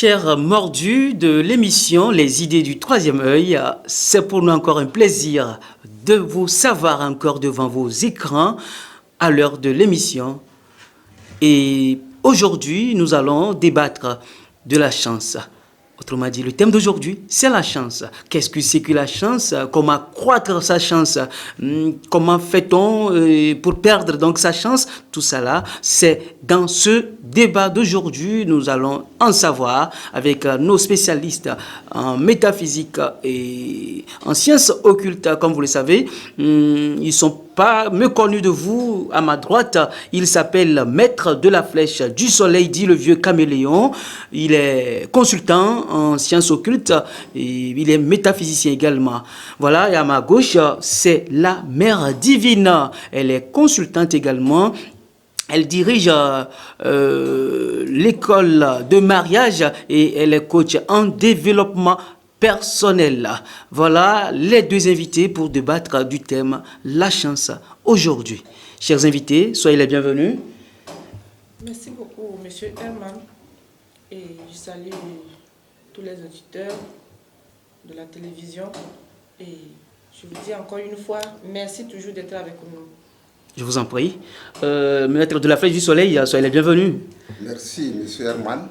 Chers mordus de l'émission Les idées du troisième œil, c'est pour nous encore un plaisir de vous savoir encore devant vos écrans à l'heure de l'émission. Et aujourd'hui, nous allons débattre de la chance. Autrement dit, le thème d'aujourd'hui, c'est la chance. Qu'est-ce que c'est que la chance? Comment accroître sa chance? Comment fait-on pour perdre donc sa chance? Tout ça là, c'est dans ce débat d'aujourd'hui. Nous allons en savoir avec nos spécialistes en métaphysique et en sciences occultes, comme vous le savez. Ils ne sont pas méconnus de vous. À ma droite, il s'appelle Maître de la Flèche du Soleil, dit le vieux caméléon. Il est consultant en sciences occultes et il est métaphysicien également. Voilà, et à ma gauche, c'est la Mère Divine. Elle est consultante également. Elle dirige l'école de mariage et elle est coach en développement personnel. Voilà les deux invités pour débattre du thème la chance aujourd'hui. Chers invités, soyez les bienvenus. Merci beaucoup, Monsieur Herman. Et je salue tous les auditeurs de la télévision. Et je vous dis encore une fois, merci toujours d'être avec nous. Je vous en prie. Maître de la Flèche du Soleil, soyez les bienvenus. Merci, Monsieur Herman,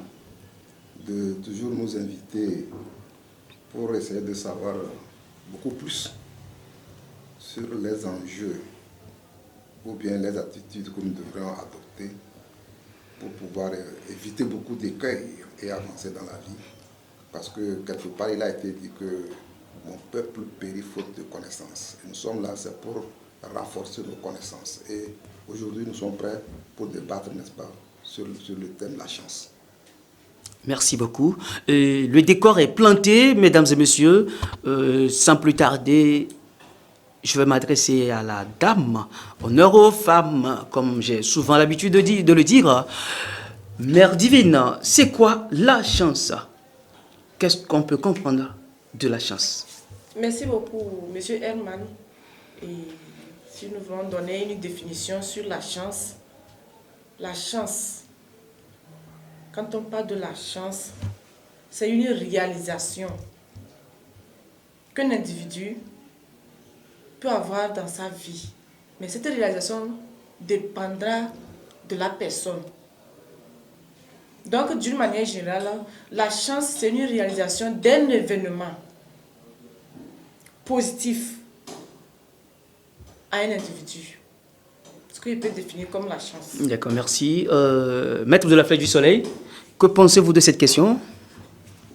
de toujours nous inviter pour essayer de savoir beaucoup plus sur les enjeux ou bien les attitudes que nous devrions adopter pour pouvoir éviter beaucoup d'écueils et avancer dans la vie. Parce que quelque part, il a été dit que mon peuple périt faute de connaissances. Et nous sommes là, c'est pour renforcer nos connaissances. Et aujourd'hui, nous sommes prêts pour débattre, n'est-ce pas, sur le thème de la chance. Merci beaucoup. Le décor est planté, mesdames et messieurs. Sans plus tarder, je vais m'adresser à la dame. Honneur aux femmes, comme j'ai souvent l'habitude de le dire. Mère Divine, c'est quoi la chance? Qu'est-ce qu'on peut comprendre de la chance? Merci beaucoup, Monsieur Herman. Et si nous voulons donner une définition sur la chance, quand on parle de la chance, c'est une réalisation qu'un individu peut avoir dans sa vie. Mais cette réalisation dépendra de la personne. Donc, d'une manière générale, la chance, c'est une réalisation d'un événement positif à un individu. Ce qu'il peut définir comme la chance. D'accord, merci. Maître de la Flèche du Soleil, que pensez-vous de cette question?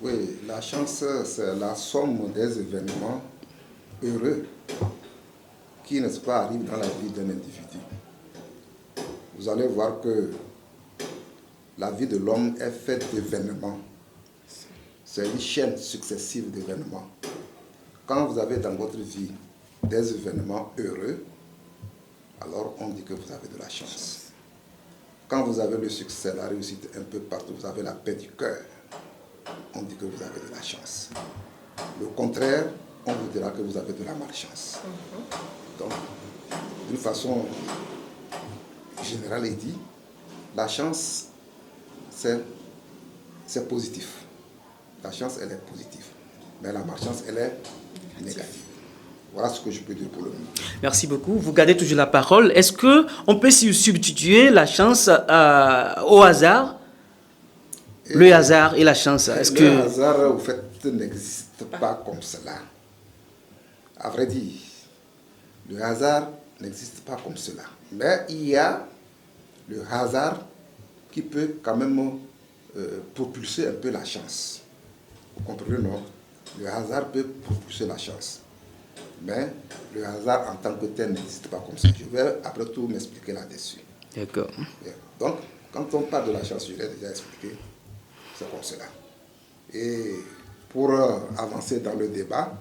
Oui, la chance, c'est la somme des événements heureux qui, n'est-ce pas, arrivent dans la vie d'un individu. Vous allez voir que la vie de l'homme est faite d'événements. C'est une chaîne successive d'événements. Quand vous avez dans votre vie des événements heureux, alors on dit que vous avez de la chance. Quand vous avez le succès, la réussite un peu partout, vous avez la paix du cœur, on dit que vous avez de la chance. Le contraire, on vous dira que vous avez de la malchance. Donc, d'une façon générale et dit, la chance, c'est positif. La chance, elle est positive. Mais la malchance, elle est négative. Voilà ce que je peux dire pour le moment. Merci beaucoup. Vous gardez toujours la parole. Est-ce qu'on peut substituer la chance au hasard? Le hasard et la chance. Le hasard, au fait, n'existe pas comme cela. À vrai dire, le hasard n'existe pas comme cela. Mais il y a le hasard qui peut quand même propulser un peu la chance. Vous comprenez, non? Le hasard peut propulser la chance. Mais le hasard en tant que tel n'existe pas comme ça. Je vais après tout m'expliquer là-dessus. D'accord. Donc, quand on parle de la chance, je l'ai déjà expliqué, c'est comme cela. Et pour avancer dans le débat,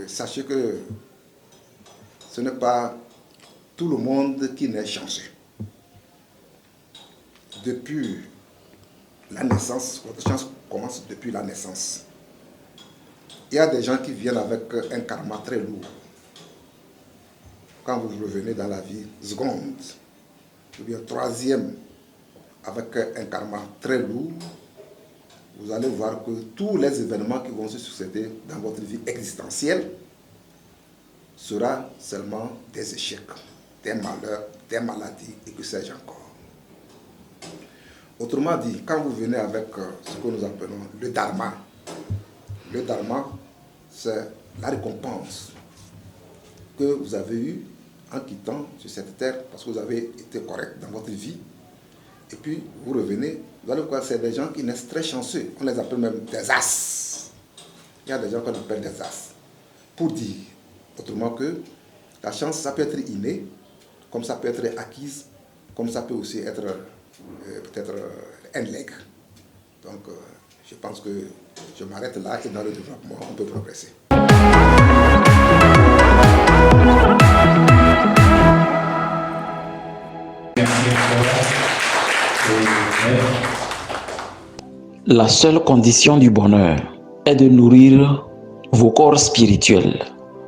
sachez que ce n'est pas tout le monde qui naît chanceux. Depuis la naissance, votre chance commence depuis la naissance. Il y a des gens qui viennent avec un karma très lourd. Quand vous revenez dans la vie seconde, ou bien troisième, avec un karma très lourd, vous allez voir que tous les événements qui vont se succéder dans votre vie existentielle seront seulement des échecs, des malheurs, des maladies et que sais-je encore. Autrement dit, quand vous venez avec ce que nous appelons le dharma, c'est la récompense que vous avez eue en quittant sur cette terre parce que vous avez été correct dans votre vie. Et puis, vous revenez, vous allez voir, c'est des gens qui naissent très chanceux. On les appelle même des as. Il y a des gens qu'on appelle des as. Pour dire, autrement que, la chance, ça peut être inné, comme ça peut être acquise, comme ça peut aussi être peut-être un legs. Donc, je pense que je m'arrête là et dans le développement, on peut progresser. La seule condition du bonheur est de nourrir vos corps spirituels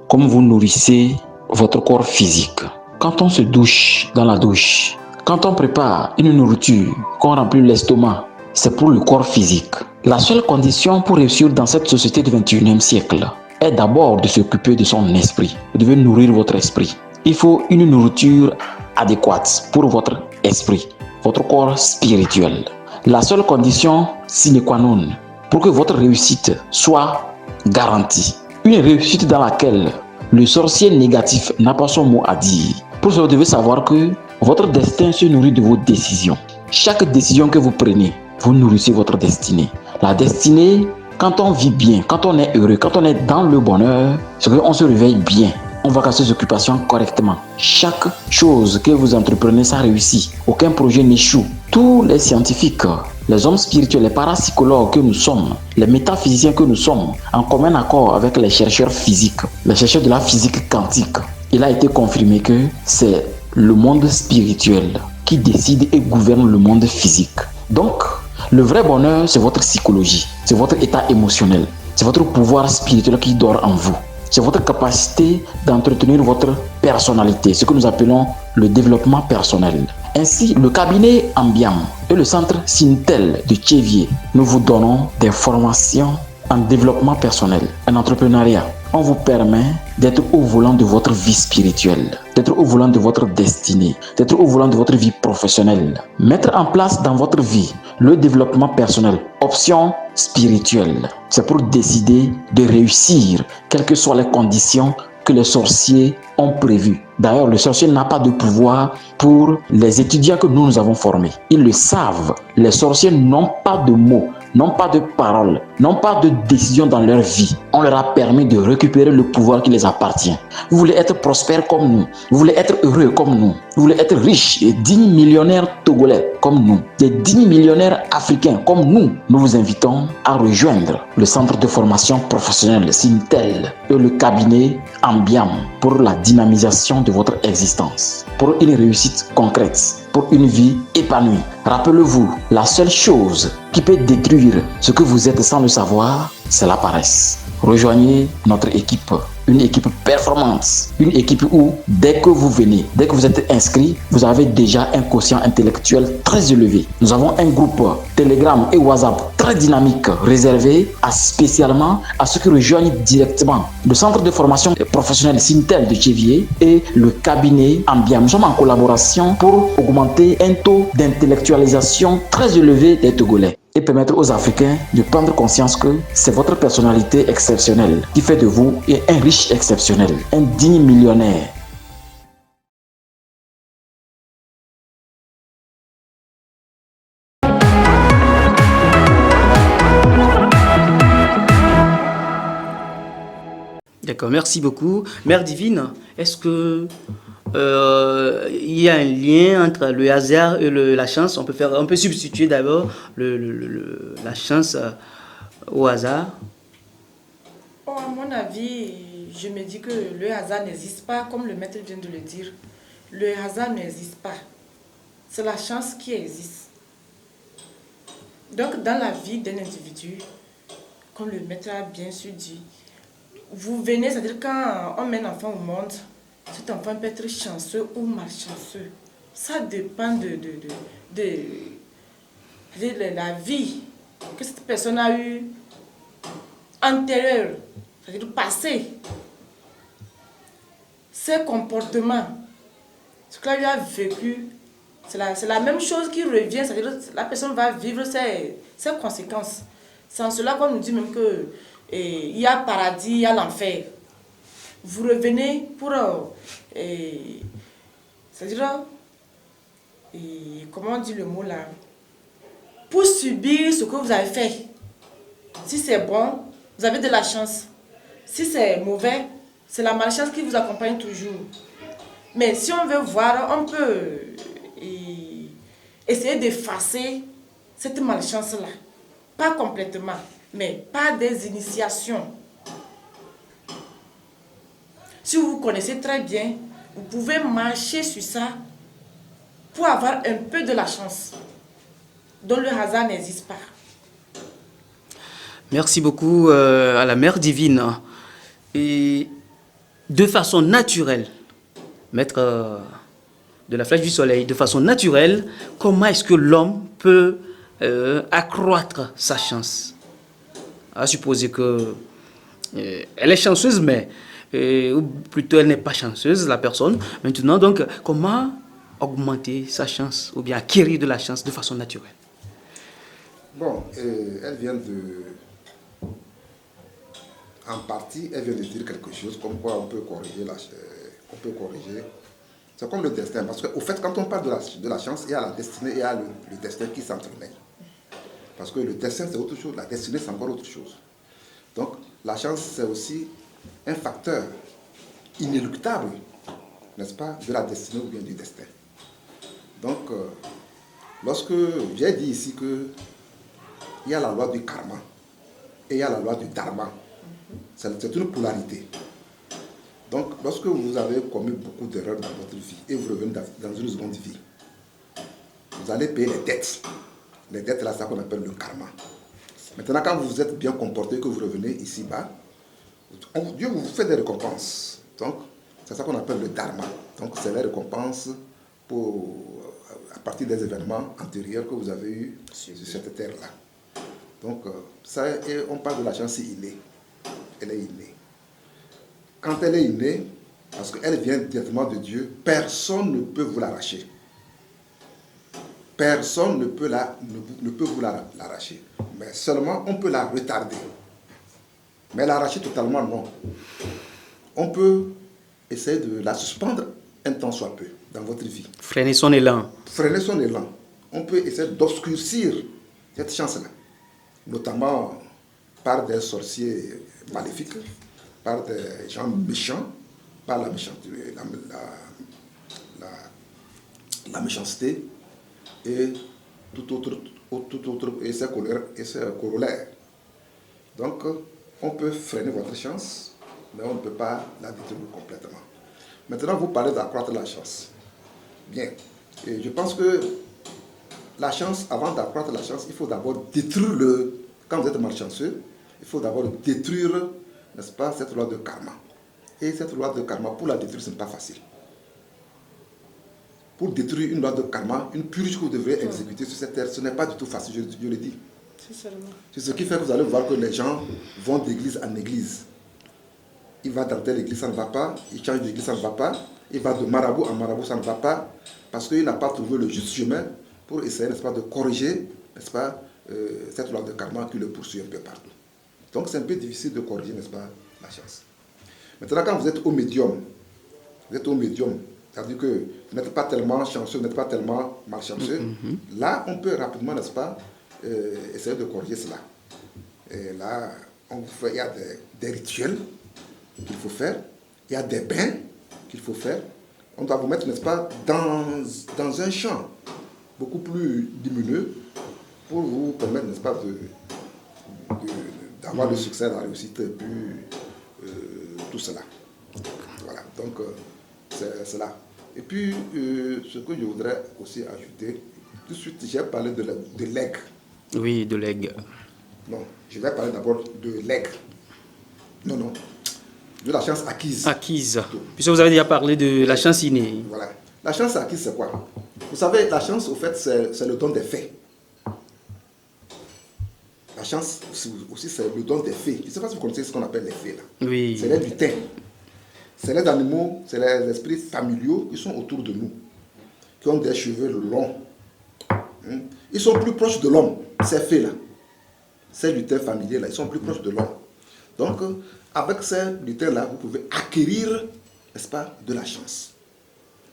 comme vous nourrissez votre corps physique. Quand on se douche dans la douche, quand on prépare une nourriture, qu'on remplit l'estomac, c'est pour le corps physique. La seule condition pour réussir dans cette société du 21e siècle est d'abord de s'occuper de son esprit. Vous devez nourrir votre esprit. Il faut une nourriture adéquate pour votre esprit, votre corps spirituel. La seule condition sine qua non pour que votre réussite soit garantie. Une réussite dans laquelle le sorcier négatif n'a pas son mot à dire. Pour ça, vous devez savoir que votre destin se nourrit de vos décisions. Chaque décision que vous prenez, vous nourrissez votre destinée. La destinée, quand on vit bien, quand on est heureux, quand on est dans le bonheur, c'est qu'on se réveille bien. On va faire ses occupations correctement. Chaque chose que vous entreprenez, ça réussit. Aucun projet n'échoue. Tous les scientifiques, les hommes spirituels, les parapsychologues que nous sommes, les métaphysiciens que nous sommes, en commun accord avec les chercheurs physiques, les chercheurs de la physique quantique, il a été confirmé que c'est le monde spirituel qui décide et gouverne le monde physique. Donc, le vrai bonheur, c'est votre psychologie, c'est votre état émotionnel, c'est votre pouvoir spirituel qui dort en vous. C'est votre capacité d'entretenir votre personnalité, ce que nous appelons le développement personnel. Ainsi, le cabinet Ambiam et le centre Sintel de Thiévier, nous vous donnons des formations en développement personnel, en entrepreneuriat. On vous permet d'être au volant de votre vie spirituelle, d'être au volant de votre destinée, d'être au volant de votre vie professionnelle. Mettre en place dans votre vie le développement personnel, option spirituelle. C'est pour décider de réussir, quelles que soient les conditions que les sorciers ont prévues. D'ailleurs, le sorcier n'a pas de pouvoir pour les étudiants que nous avons formés. Ils le savent. Les sorciers n'ont pas de mots, n'ont pas de paroles, n'ont pas de décision dans leur vie. On leur a permis de récupérer le pouvoir qui les appartient. Vous voulez être prospère comme nous. Vous voulez être heureux comme nous. Vous voulez être riche et digne millionnaire togolais comme nous. Des dignes millionnaires africains comme nous. Nous vous invitons à rejoindre le centre de formation professionnelle Sintel et le cabinet Ambiam pour la dynamisation de votre existence, pour une réussite concrète, pour une vie épanouie. Rappelez-vous, la seule chose qui peut détruire ce que vous êtes sans le savoir, c'est la paresse. Rejoignez notre équipe, une équipe performante, une équipe où dès que vous venez, dès que vous êtes inscrit, vous avez déjà un quotient intellectuel très élevé. Nous avons un groupe Telegram et WhatsApp très dynamique, réservé spécialement à ceux qui rejoignent directement le centre de formation professionnelle Sintel de Thiévier et le cabinet Ambiam. Nous sommes en collaboration pour augmenter un taux d'intellectualisation très élevé des Togolais et permettre aux Africains de prendre conscience que c'est votre personnalité exceptionnelle qui fait de vous un riche exceptionnel, un digne millionnaire. D'accord, merci beaucoup. Mère Divine, est-ce que il y a un lien entre le hasard et la chance? On peut substituer d'abord la chance au hasard. Bon, à mon avis, je me dis que le hasard n'existe pas, comme le maître vient de le dire. Le hasard n'existe pas. C'est la chance qui existe. Donc, dans la vie d'un individu, comme le maître a bien sûr dit, vous venez, c'est-à-dire quand on met un enfant au monde, cet enfant peut être chanceux ou malchanceux. Ça dépend de la vie que cette personne a eu antérieur, c'est-à-dire passé, ses comportements, ce qu'elle lui a vécu, c'est la même chose qui revient, c'est-à-dire que la personne va vivre ses conséquences. C'est en cela qu'on nous dit même que il y a paradis, il y a l'enfer. Vous revenez pour, c'est-à-dire, comment on dit le mot là, pour subir ce que vous avez fait. Si c'est bon, vous avez de la chance. Si c'est mauvais, c'est la malchance qui vous accompagne toujours. Mais si on veut voir, on peut essayer d'effacer cette malchance-là. Pas complètement, mais par des initiations. Si vous connaissez très bien, vous pouvez marcher sur ça pour avoir un peu de la chance, dont le hasard n'existe pas. Merci beaucoup à la Mère Divine. Et de façon naturelle, maître de la flèche du soleil, de façon naturelle, comment est-ce que l'homme peut accroître sa chance? À supposer que elle est chanceuse, mais ou plutôt elle n'est pas chanceuse, la personne. Maintenant, donc, comment augmenter sa chance ou bien acquérir de la chance de façon naturelle? Bon, elle vient de... En partie, elle vient de dire quelque chose comme quoi on peut corriger C'est comme le destin, parce qu'au fait, quand on parle de la chance, il y a la destinée et il y a le destin qui s'entremêlent. Parce que le destin, c'est autre chose, la destinée, c'est encore autre chose. Donc, la chance, c'est aussi un facteur inéluctable, n'est-ce pas, de la destinée ou bien du destin. Donc, lorsque j'ai dit ici que il y a la loi du karma et il y a la loi du dharma, c'est une polarité. Donc, lorsque vous avez commis beaucoup d'erreurs dans votre vie et vous revenez dans une seconde vie, vous allez payer les dettes. Les dettes, là, c'est ça qu'on appelle le karma. Maintenant, quand vous vous êtes bien comporté, que vous revenez ici-bas, Dieu vous fait des récompenses. Donc, c'est ça qu'on appelle le dharma. Donc, c'est les récompenses à partir des événements antérieurs que vous avez eus sur cette terre-là. Donc, ça, et on parle de la chance innée. Elle est innée. Quand elle est innée, parce qu'elle vient directement de Dieu, personne ne peut vous l'arracher. Personne ne peut vous l'arracher. Mais seulement, on peut la retarder. Mais l'arracher totalement, non. On peut essayer de la suspendre un temps soit peu dans votre vie. Freiner son élan. Freiner son élan. On peut essayer d'obscurcir cette chance-là. Notamment par des sorciers maléfiques, par des gens méchants, par la méchanceté, la méchanceté et tout autre et ses corollaires. Donc, on peut freiner votre chance, mais on ne peut pas la détruire complètement. Maintenant, vous parlez d'accroître la chance. Bien. Et je pense que la chance, avant d'accroître la chance, il faut d'abord détruire quand vous êtes malchanceux, il faut d'abord détruire, n'est-ce pas, cette loi de karma. Et cette loi de karma, pour la détruire, ce n'est pas facile. Pour détruire une loi de karma, une purge que vous devez exécuter sur cette terre, ce n'est pas du tout facile, je le dis. C'est ce qui fait que vous allez voir que les gens vont d'église en église. Il va dans telle église, ça ne va pas. Il change d'église, ça ne va pas. Il va de marabout en marabout, ça ne va pas. Parce qu'il n'a pas trouvé le juste chemin pour essayer, n'est-ce pas, de corriger, n'est-ce pas, cette loi de karma qui le poursuit un peu partout. Donc c'est un peu difficile de corriger, n'est-ce pas, la chance. Maintenant, quand vous êtes au médium, c'est-à-dire que vous n'êtes pas tellement chanceux, vous n'êtes pas tellement malchanceux, là, on peut rapidement, n'est-ce pas, essayer de corriger cela. Et là, il y a des rituels qu'il faut faire, il y a des bains qu'il faut faire. On doit vous mettre, n'est-ce pas, dans un champ beaucoup plus lumineux pour vous permettre, n'est-ce pas, d'avoir le succès, la réussite, et puis tout cela. Voilà, donc c'est cela. Et puis, ce que je voudrais aussi ajouter, tout de suite, j'ai parlé de l'aigle. Oui, de l'aigle. Non, je vais parler d'abord de l'aigle. Non, de la chance acquise. Acquise. Puisque vous avez déjà parlé de la chance innée. Voilà. La chance acquise, c'est quoi? Vous savez, la chance, au fait, c'est le don des faits. chance, aussi c'est le don des fées. Je ne sais pas si vous connaissez ce qu'on appelle les fées, là. Oui. C'est les lutins. C'est les animaux, c'est les esprits familiaux qui sont autour de nous, qui ont des cheveux longs. Ils sont plus proches de l'homme, ces fées-là. Ces lutins familiers-là, ils sont plus proches de l'homme. Donc, avec ces lutins-là, vous pouvez acquérir, n'est-ce pas, de la chance.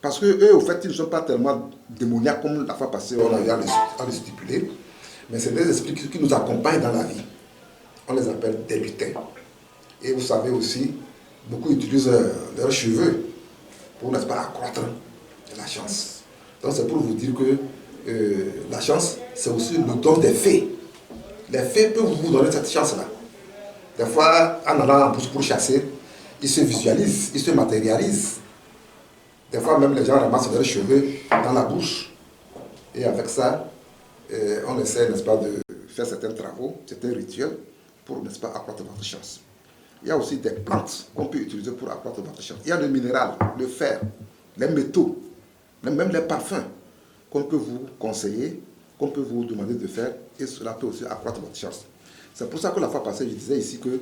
Parce que eux, au fait, ils ne sont pas tellement démoniaques comme la fois passée, on a eu à les stipuler. Mais c'est des esprits qui nous accompagnent dans la vie. On les appelle des lutins. Et vous savez aussi, beaucoup utilisent leurs cheveux pour, n'est-ce pas, accroître la chance. Donc c'est pour vous dire que la chance, c'est aussi le don des fées. Les fées peuvent vous donner cette chance-là. Des fois, en allant en bouche pour chasser, ils se visualisent, ils se matérialisent. Des fois, même les gens ramassent leurs cheveux dans la bouche. Et avec ça, on essaie, n'est-ce pas, de faire certains travaux, certains rituels pour, n'est-ce pas, accroître votre chance. Il y a aussi des plantes qu'on peut utiliser pour accroître votre chance. Il y a le minéral, le fer, les métaux, même les parfums qu'on peut vous conseiller, qu'on peut vous demander de faire, et cela peut aussi accroître votre chance. C'est pour ça que la fois passée, je disais ici qu'il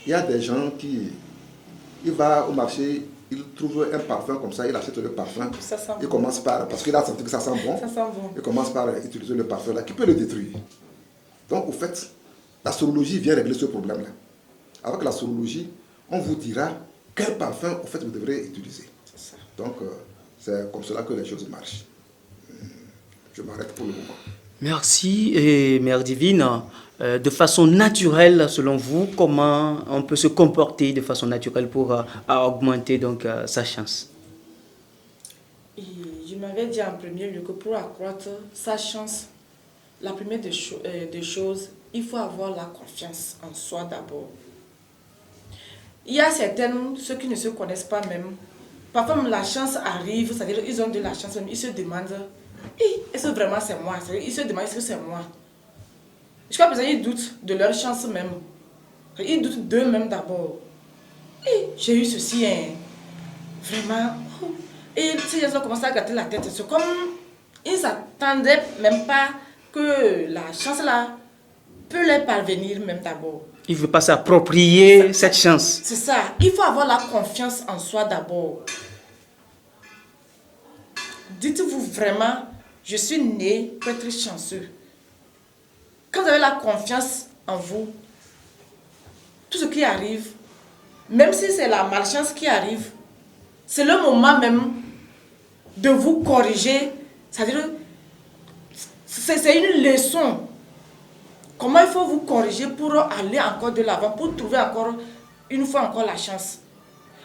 y a des gens qui, il va au marché, il trouve un parfum comme ça, il achète le parfum, il commence par, parce qu'il a senti que ça sent bon, il commence par utiliser le parfum là, qui peut le détruire. Donc, au fait, la sorologie vient régler ce problème-là. Avec la sorologie, on vous dira quel parfum, au fait, vous devrez utiliser. Donc, c'est comme cela que les choses marchent. Je m'arrête pour le moment. Merci, et Mère Divine. De façon naturelle, selon vous, comment on peut se comporter de façon naturelle pour augmenter donc, sa chance? Et je m'avais dit en premier lieu que pour accroître sa chance, la première des choses, il faut avoir la confiance en soi d'abord. Il y a certaines, ceux qui ne se connaissent pas même, parfois même la chance arrive, c'est-à-dire ils ont de la chance, ils se demandent, est-ce que vraiment c'est moi? Ils se demandent, est-ce que c'est moi? Jusqu'à présent, ils doutent de leur chance même. Ils doutent d'eux-mêmes d'abord. J'ai eu ceci, hein. Vraiment. Et ces gens ont commencé à gratter la tête. C'est comme ils ne s'attendaient même pas que la chance là peut leur parvenir même d'abord. Il ne veut pas s'approprier cette chance. C'est ça. Il faut avoir la confiance en soi d'abord. Dites-vous vraiment, je suis né pour être chanceux. Quand vous avez la confiance en vous, tout ce qui arrive, même si c'est la malchance qui arrive, c'est le moment même de vous corriger. C'est-à-dire, c'est une leçon. Comment il faut vous corriger pour aller encore de l'avant, pour trouver encore, une fois encore la chance.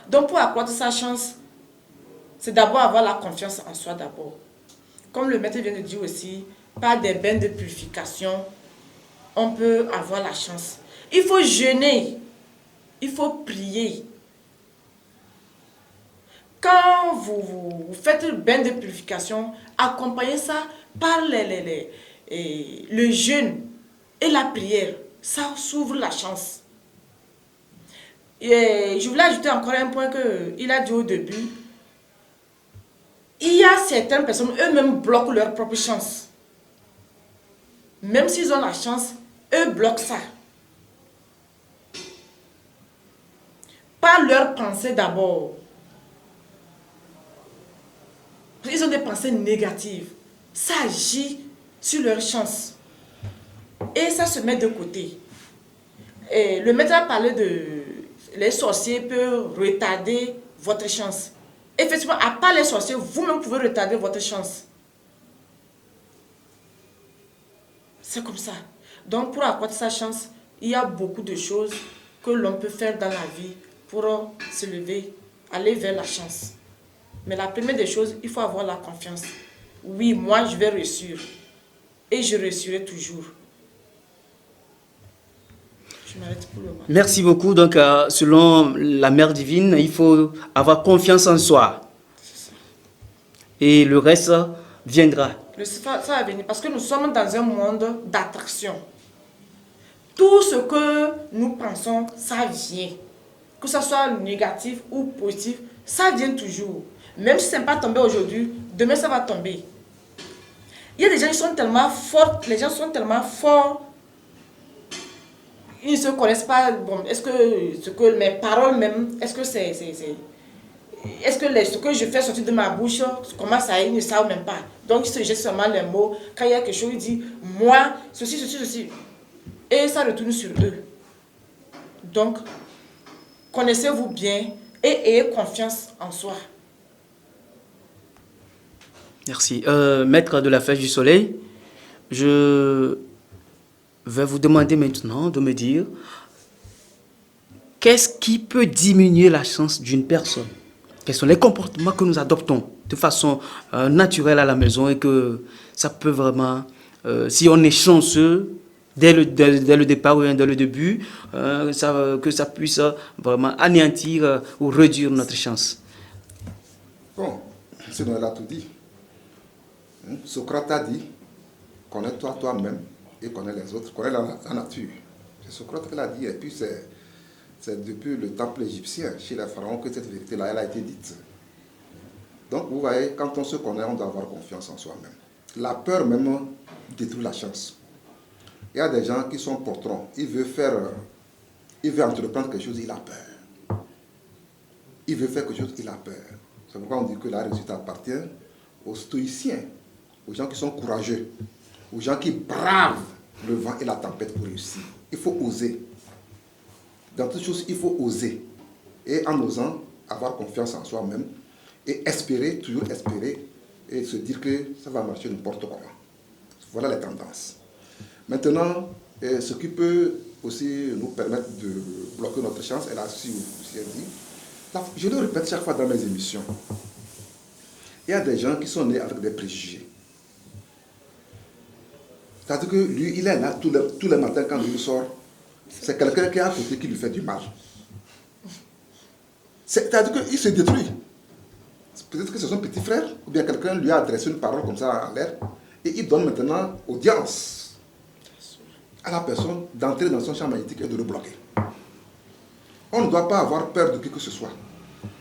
Donc pour accroître sa chance, c'est d'abord avoir la confiance en soi d'abord. Comme le maître vient de dire aussi, par des bains de purification, on peut avoir la chance. Il faut jeûner, il faut prier. Quand vous faites le bain de purification, accompagnez ça par le jeûne et la prière. Ça s'ouvre la chance. Et je voulais ajouter encore un point qu'il a dit au début. Il y a certaines personnes, eux-mêmes bloquent leur propre chance. Même s'ils ont la chance, eux bloquent ça. Par leurs pensées d'abord. Ils ont des pensées négatives. Ça agit sur leur chance. Et ça se met de côté. Et le maître a parlé de... Les sorciers peuvent retarder votre chance. Effectivement, à part les sorciers, vous-même pouvez retarder votre chance. C'est comme ça. Donc, pour accroître sa chance, il y a beaucoup de choses que l'on peut faire dans la vie pour se lever, aller vers la chance. Mais la première des choses, il faut avoir la confiance. Oui, moi, je vais réussir. Et je réussirai toujours. Je m'arrête pour le moment. Merci beaucoup. Donc, selon la Mère Divine, il faut avoir confiance en soi. Et le reste viendra. Ça va venir parce que nous sommes dans un monde d'attraction. Tout ce que nous pensons, ça vient. Que ce soit négatif ou positif, ça vient toujours. Même si ce n'est pas tombé aujourd'hui, demain ça va tomber. Il y a des gens qui sont tellement forts, les gens sont tellement forts ils ne se connaissent pas. Bon, est-ce que mes paroles même, est-ce que est-ce que ce que je fais sortir de ma bouche, comment ça, ils ne savent même pas. Donc, ils se jettent seulement les mots. Quand il y a quelque chose, ils disent, moi, ceci, ceci, ceci. Et ça retourne sur eux. Donc, connaissez-vous bien et ayez confiance en soi. Merci. Maître de la Flèche du Soleil, je vais vous demander maintenant de me dire qu'est-ce qui peut diminuer la chance d'une personne? Quels sont les comportements que nous adoptons de façon naturelle à la maison et que ça peut vraiment, si on est chanceux dès le départ ou dès le début, que ça puisse vraiment anéantir ou réduire notre chance? Bon, ce Noël a tout dit. Socrate a dit, connais-toi toi-même et connais les autres, connais la nature. C'est Socrate qui l'a dit, et puis c'est depuis le temple égyptien, chez les pharaons, que cette vérité-là, elle a été dite. Donc, vous voyez, quand on se connaît, on doit avoir confiance en soi-même. La peur même détruit la chance. Il y a des gens qui sont portrons. Il veut entreprendre quelque chose, il a peur. Il veut faire quelque chose, il a peur. C'est pourquoi on dit que la réussite appartient aux stoïciens, aux gens qui sont courageux, aux gens qui bravent le vent et la tempête pour réussir. Il faut oser. Dans toutes choses, il faut oser. Et en osant, avoir confiance en soi-même et espérer, toujours espérer, et se dire que ça va marcher n'importe comment. Voilà les tendances. Maintenant, ce qui peut aussi nous permettre de bloquer notre chance, et là, si vous dit, je le répète chaque fois dans mes émissions, il y a des gens qui sont nés avec des préjugés. C'est-à-dire que lui, il est là tous les matins quand il sort. C'est quelqu'un qui est à côté qui lui fait du mal. C'est-à-dire qu'il se détruit. Peut-être que c'est son petit frère, ou bien quelqu'un lui a adressé une parole comme ça en l'air, et il donne maintenant audience à la personne d'entrer dans son champ magnétique et de le bloquer. On ne doit pas avoir peur de qui que ce soit.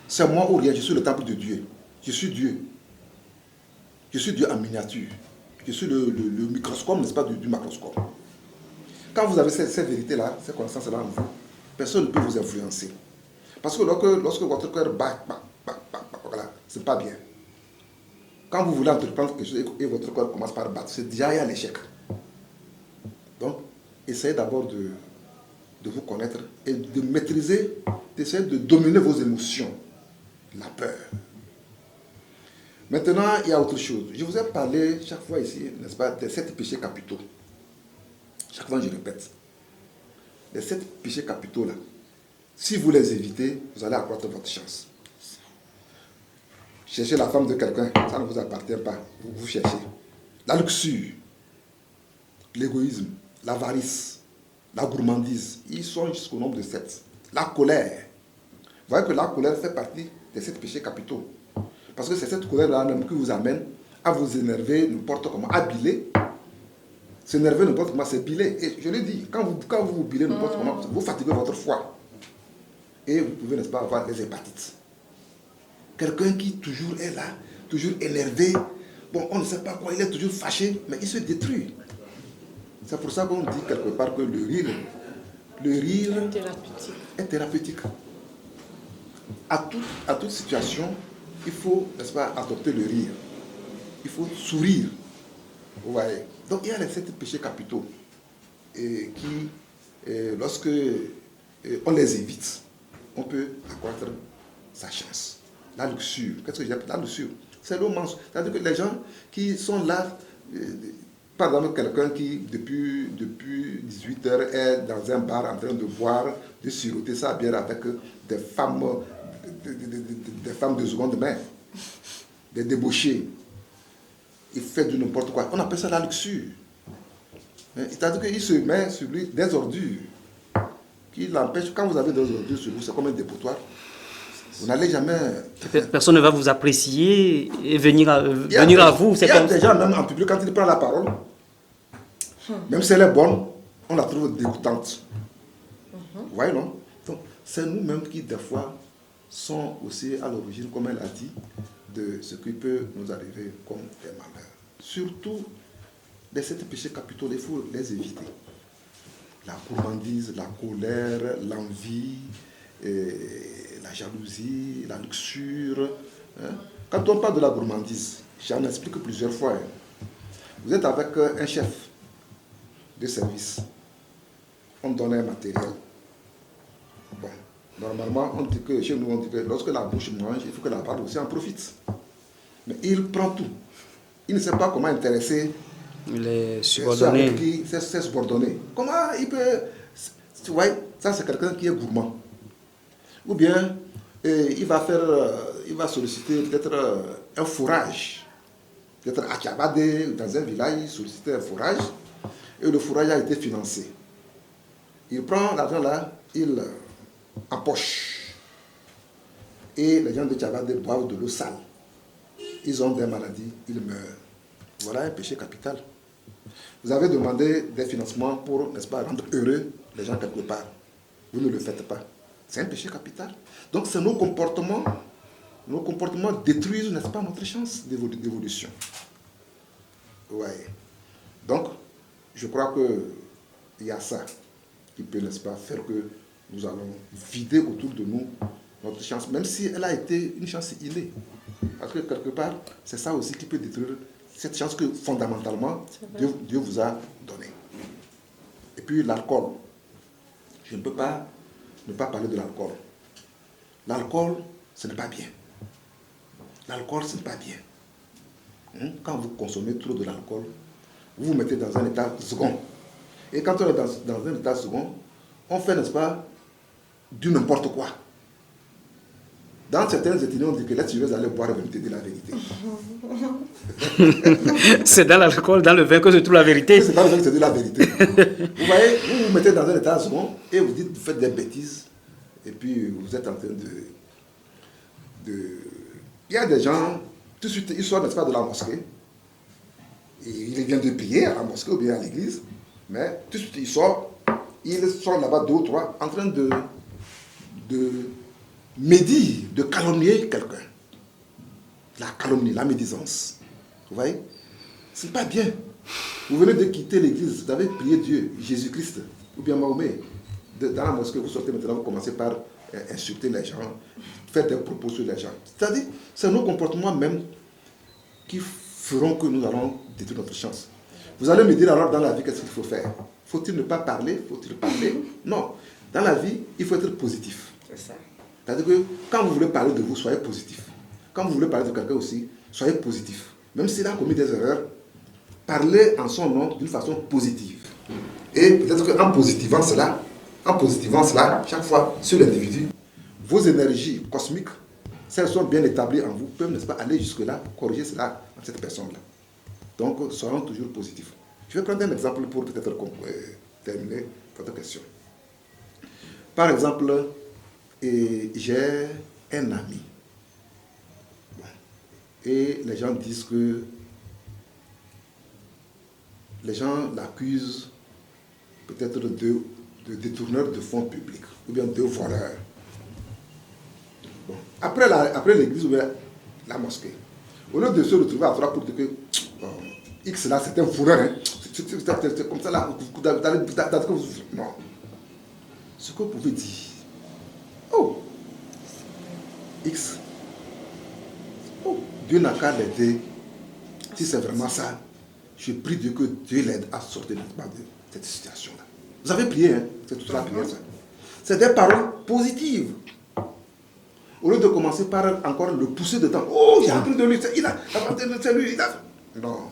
C'est moi ou rien, je suis le temple de Dieu. Je suis Dieu. Je suis Dieu en miniature. Je suis le microscope, n'est-ce pas, du macroscope. Quand vous avez ces vérités-là, ces connaissances-là en vous, personne ne peut vous influencer. Parce que lorsque votre cœur bat, voilà, c'est pas bien. Quand vous voulez entreprendre quelque chose et votre cœur commence par battre, c'est déjà un échec. Donc, essayez d'abord de vous connaître et de maîtriser, d'essayer de dominer vos émotions. La peur. Maintenant, il y a autre chose. Je vous ai parlé chaque fois ici, n'est-ce pas, des 7 péchés capitaux. Chaque fois, je répète. Les 7 péchés capitaux, là, si vous les évitez, vous allez accroître votre chance. Cherchez la femme de quelqu'un, ça ne vous appartient pas. Vous cherchez. La luxure, l'égoïsme, l'avarice, la gourmandise, ils sont jusqu'au nombre de 7. La colère. Vous voyez que la colère fait partie des 7 péchés capitaux. Parce que c'est cette colère-là même qui vous amène à vous énerver n'importe comment, à biler. S'énerver n'importe comment, c'est biler. Et je l'ai dit, quand vous vous bilez n'importe comment, vous fatiguez votre foie. Et vous pouvez, n'est-ce pas, avoir des hépatites. Quelqu'un qui toujours est là, toujours énervé, bon, on ne sait pas quoi, il est toujours fâché, mais il se détruit. C'est pour ça qu'on dit quelque part que le rire est thérapeutique. À toute situation, il faut, n'est-ce pas, adopter le rire. Il faut sourire. Vous voyez. Donc il y a les 7 péchés capitaux et qui, lorsque on les évite, on peut accroître sa chance. La luxure. Qu'est-ce que j'appelle la luxure? C'est le mensonge. C'est-à-dire que les gens qui sont là, par exemple quelqu'un qui depuis 18 heures est dans un bar en train de boire, de siroter sa bière avec des femmes de seconde main, des débauchés. Il fait du n'importe quoi. On appelle ça la luxure. C'est-à-dire qu'il se met sur lui des ordures qui l'empêchent. Quand vous avez des ordures sur vous, c'est comme un dépotoir. Vous n'allez jamais... Personne ne va vous apprécier et venir à vous. Il y a des gens, même en public, quand ils prennent la parole, même si elle est bonne, on la trouve dégoûtante. Vous voyez, non? Donc, c'est nous-mêmes qui, des fois, sont aussi à l'origine, comme elle a dit, de ce qui peut nous arriver comme des malheurs. Surtout, les 7 péchés capitaux, il faut les éviter. la gourmandise, la colère, l'envie, la jalousie, la luxure. Hein. Quand on parle de la gourmandise, j'en explique plusieurs fois. Hein. Vous êtes avec un chef de service. On donne un matériel. Bon, normalement, on dit que chez nous, on dit que lorsque la bouche mange, il faut que la parole aussi en profite. Mais il prend tout. Il ne sait pas comment intéresser les subordonnés. Ses subordonnés. Comment il peut... Tu vois, ça c'est quelqu'un qui est gourmand. Ou bien, il va solliciter peut-être un fourrage. Peut-être à Tchabadé, dans un village, il sollicitait un fourrage. Et le fourrage a été financé. Il prend l'argent là, il empoche. Et les gens de Tchabadé boivent de l'eau sale. Ils ont des maladies, ils meurent. Voilà un péché capital. Vous avez demandé des financements pour, n'est-ce pas, rendre heureux les gens quelque part. Vous ne le faites pas. C'est un péché capital. Donc c'est nos comportements détruisent, n'est-ce pas, notre chance d'évolution. Ouais. Donc, je crois qu'il y a ça qui peut, n'est-ce pas, faire que nous allons vider autour de nous notre chance, même si elle a été une chance innée. Parce que quelque part, c'est ça aussi qui peut détruire cette chance que fondamentalement Dieu vous a donnée. Et puis l'alcool. Je ne peux pas ne pas parler de l'alcool. L'alcool, ce n'est pas bien. L'alcool, ce n'est pas bien. Quand vous consommez trop de l'alcool, vous vous mettez dans un état second. Et quand on est dans un état second, on fait, n'est-ce pas, du n'importe quoi. Dans certaines ethnies, on dit que là, tu veux aller boire et te dire la vérité. C'est dans l'alcool, dans le vin que se trouve la vérité. C'est dans le vin que se trouve la vérité. Vous voyez, vous vous mettez dans un état second et vous dites, vous faites des bêtises. Et puis, vous êtes en train de... Il y a des gens, tout de suite, ils sortent, n'est-ce pas, de la mosquée. Et ils viennent de prier à la mosquée ou bien à l'église. Mais tout de suite, ils sortent là-bas 2 ou 3 en train de médire, de calomnier quelqu'un. La calomnie, la médisance. Vous voyez? Ce n'est pas bien. Vous venez de quitter l'église, vous avez prié Dieu, Jésus-Christ, ou bien Mahomet. Dans la mosquée, vous sortez maintenant, vous commencez par insulter les gens, faire des propos sur les gens. C'est-à-dire, c'est nos comportements même qui feront que nous allons détruire notre chance. Vous allez me dire alors dans la vie, qu'est-ce qu'il faut faire? Faut-il ne pas parler? Faut-il parler? Non. Dans la vie, il faut être positif. C'est ça. C'est-à-dire que quand vous voulez parler de vous, soyez positif. Quand vous voulez parler de quelqu'un aussi, soyez positif. Même s'il a commis des erreurs, parlez en son nom d'une façon positive. Et peut-être qu'en positivant cela, chaque fois sur l'individu, vos énergies cosmiques, si elles sont bien établies en vous, peuvent, n'est-ce pas, aller jusque-là, corriger cela en cette personne-là. Donc, soyons toujours positifs. Je vais prendre un exemple pour peut-être terminer votre question. Par exemple, j'ai un ami. Et les gens disent que les gens l'accusent peut-être de détourneur de fonds publics ou bien de voleur. Bon. Après l'église ou bien la mosquée, au lieu de se retrouver à 3 pour dire que X là c'est un voleur, hein. C'est comme ça là, non. Ce que vous pouvez dire, oh, X, oh, Dieu n'a qu'à l'aider. Si c'est vraiment ça, je prie Dieu que Dieu l'aide à sortir de cette situation-là. Vous avez prié, hein? C'est toute la prière, ça. C'est des paroles positives. Au lieu de commencer par encore le pousser dedans. Oh, j'ai appris de lui, c'est lui, Non.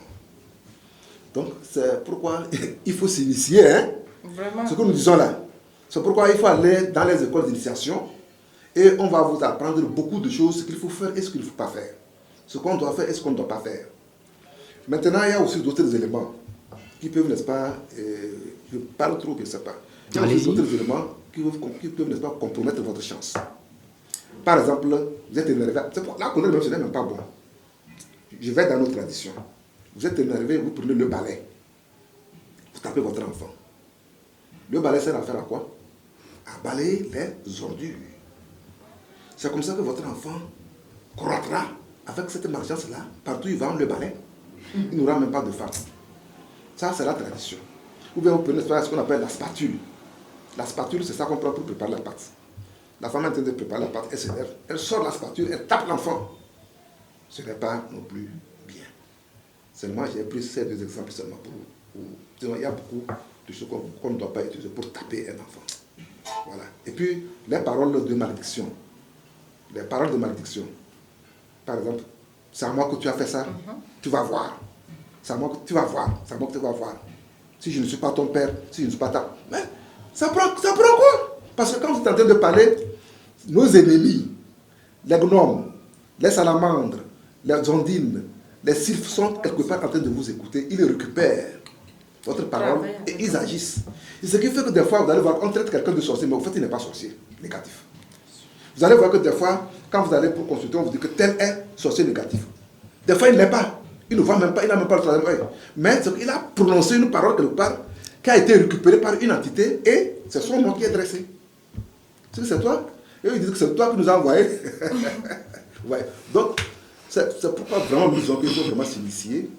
Donc, c'est pourquoi il faut s'initier, hein? Vraiment. Ce que nous disons là. C'est pourquoi il faut aller dans les écoles d'initiation et on va vous apprendre beaucoup de choses, ce qu'il faut faire et ce qu'il ne faut pas faire. Ce qu'on doit faire et ce qu'on ne doit pas faire. Maintenant, il y a aussi d'autres éléments qui peuvent, n'est-ce pas, je parle trop, je ne sais pas. Il y a aussi d'autres éléments qui peuvent, n'est-ce pas, compromettre votre chance. Par exemple, vous êtes énervé. Là, qu'on est même, ce n'est même pas bon. Je vais dans notre tradition. Vous êtes énervé, vous prenez le balai. Vous tapez votre enfant. Le balai sert à faire à quoi? À balayer les ordures. C'est comme ça que votre enfant croîtra avec cette malchance-là. Partout, il va en le balai. Il n'aura même pas de femme. Ça, c'est la tradition. Ou bien vous prenez ce qu'on appelle la spatule. La spatule, c'est ça qu'on prend pour préparer la pâte. La femme est en train de préparer la pâte, elle sort la spatule, elle tape l'enfant. Ce n'est pas non plus bien. Seulement, j'ai pris ces deux exemples seulement il y a beaucoup de choses qu'on ne doit pas utiliser pour taper un enfant. Voilà. Et puis, les paroles de malédiction. Les paroles de malédiction. Par exemple, c'est à moi que tu as fait ça, tu vas voir. C'est à moi que tu vas voir. C'est à moi que tu vas voir. Si je ne suis pas ton père, si je ne suis pas ta... Mais ça prend quoi? Parce que quand vous êtes en train de parler, nos ennemis, les gnomes, les salamandres, les ondines, les sylphes sont quelque part en train de vous écouter. Ils récupèrent votre parole et ils agissent. Et ce qui fait que des fois, vous allez voir, on traite quelqu'un de sorcier, mais en fait, il n'est pas sorcier, négatif. Vous allez voir que des fois, quand vous allez pour consulter, on vous dit que tel est sorcier négatif. Des fois, il ne l'est pas. Il ne voit même pas, il n'a même pas le troisième œil. Mais il a prononcé une parole quelque part qui a été récupérée par une entité et c'est son nom qui est dressé. C'est toi. Et ils disent que c'est toi qui nous as envoyé. Ouais. Donc, c'est pourquoi vraiment nous il faut vraiment s'initier,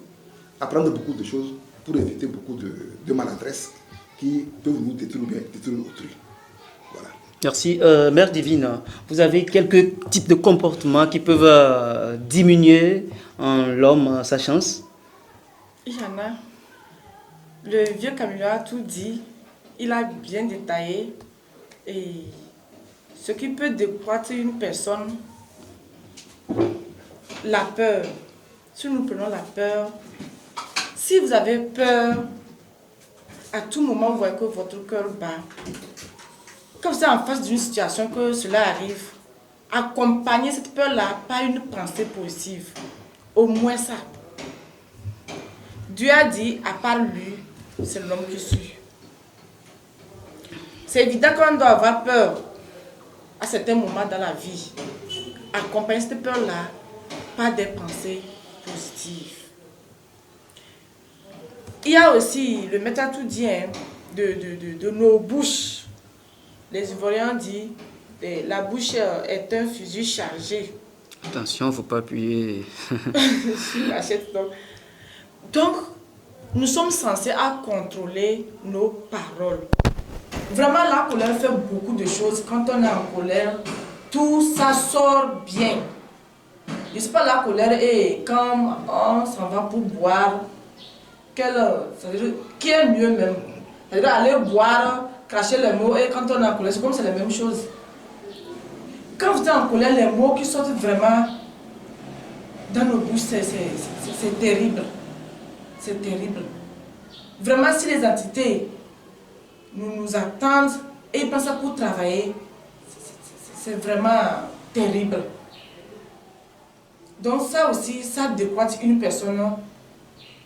apprendre beaucoup de choses pour éviter beaucoup de maladresses qui peuvent nous détruire ou bien détruire autrui. Voilà. Merci. Mère Divine, vous avez quelques types de comportements qui peuvent diminuer en l'homme sa chance? Il y en a. Le vieux Camilo a tout dit. Il a bien détaillé. Et ce qui peut décroître une personne, la peur. Si nous prenons la peur, si vous avez peur, à tout moment, vous voyez que votre cœur bat. Quand vous êtes en face d'une situation que cela arrive, accompagnez cette peur-là par une pensée positive. Au moins ça. Dieu a dit, à part lui, c'est l'homme qui suit. C'est évident qu'on doit avoir peur à certains moments dans la vie. Accompagnez cette peur-là par des pensées positives. Il y a aussi, le maître a tout dit, hein, de nos bouches. Les Ivoiriens disent, la bouche est un fusil chargé. Attention, il ne faut pas appuyer. Donc, nous sommes censés à contrôler nos paroles. Vraiment, la colère fait beaucoup de choses. Quand on est en colère, tout ça sort bien. Je ne sais pas la colère et quand on s'en va pour boire, qui est mieux même? C'est-à-dire aller boire, cracher les mots et quand on est en colère, c'est comme c'est la même chose. Quand vous êtes en colère, les mots qui sortent vraiment dans nos bouches, c'est terrible. C'est terrible. Vraiment, si les entités nous attendent et ils pensent pour travailler, c'est vraiment terrible. Donc ça aussi, ça décroître une personne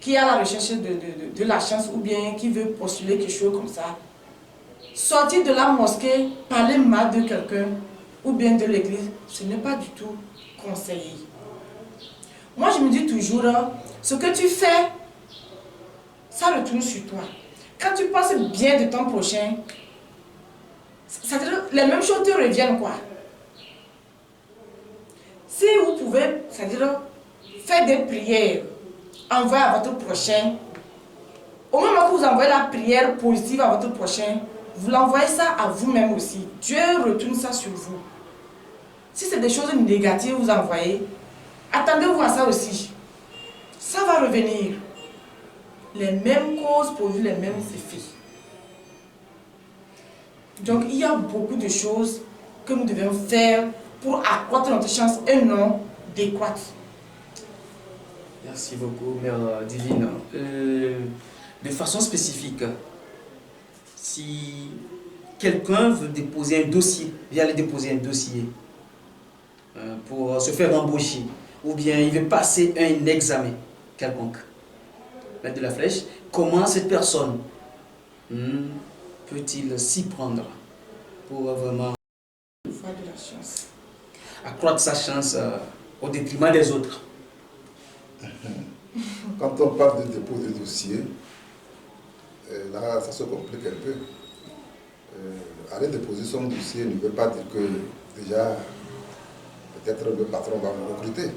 qui est à la recherche de la chance ou bien qui veut postuler quelque chose comme ça. Sortir de la mosquée, parler mal de quelqu'un ou bien de l'église, ce n'est pas du tout conseillé. Moi, je me dis toujours, ce que tu fais, ça retourne sur toi. Quand tu penses bien de ton prochain, les mêmes choses te reviennent, quoi. Si vous pouvez, c'est-à-dire faire des prières, envoyer à votre prochain, au moment que vous envoyez la prière positive à votre prochain, vous l'envoyez ça à vous-même aussi. Dieu retourne ça sur vous. Si c'est des choses négatives que vous envoyez, attendez-vous à ça aussi. Ça va revenir. Les mêmes causes produisent les mêmes effets. Donc il y a beaucoup de choses que nous devons faire pour accroître notre chance et non décroître. Merci beaucoup, Mère Divine. De façon spécifique, si quelqu'un veut déposer un dossier, vient aller déposer un dossier pour se faire embaucher, ou bien il veut passer un examen quelconque, mettre de la flèche, comment cette personne peut-il s'y prendre pour vraiment Avoir de la chance. accroître sa chance au détriment des autres? Quand on parle de dépôt de dossier, là, ça se complique un peu. Aller déposer son dossier ne veut pas dire que déjà, peut-être le patron va me recruter.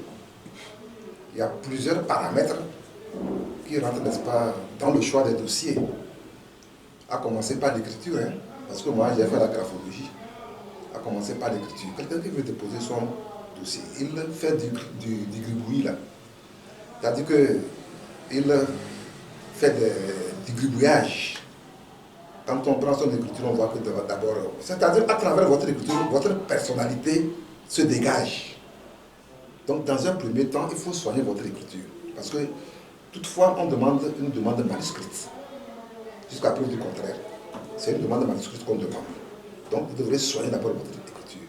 Il y a plusieurs paramètres qui rentrent, n'est-ce pas, dans le choix des dossiers. à commencer par l'écriture, hein, parce que moi j'ai fait la graphologie, à commencer par l'écriture. Quelqu'un qui veut déposer son dossier, il fait du gribouillis là. C'est-à-dire qu'il fait du gribouillage. Quand on prend son écriture, on voit que d'abord, c'est-à-dire à travers votre écriture, votre personnalité se dégage. Donc dans un premier temps, il faut soigner votre écriture. Parce que toutefois, on demande une demande manuscrite. Jusqu'à preuve du contraire. C'est une demande manuscrite qu'on demande. Donc vous devrez soigner d'abord votre écriture.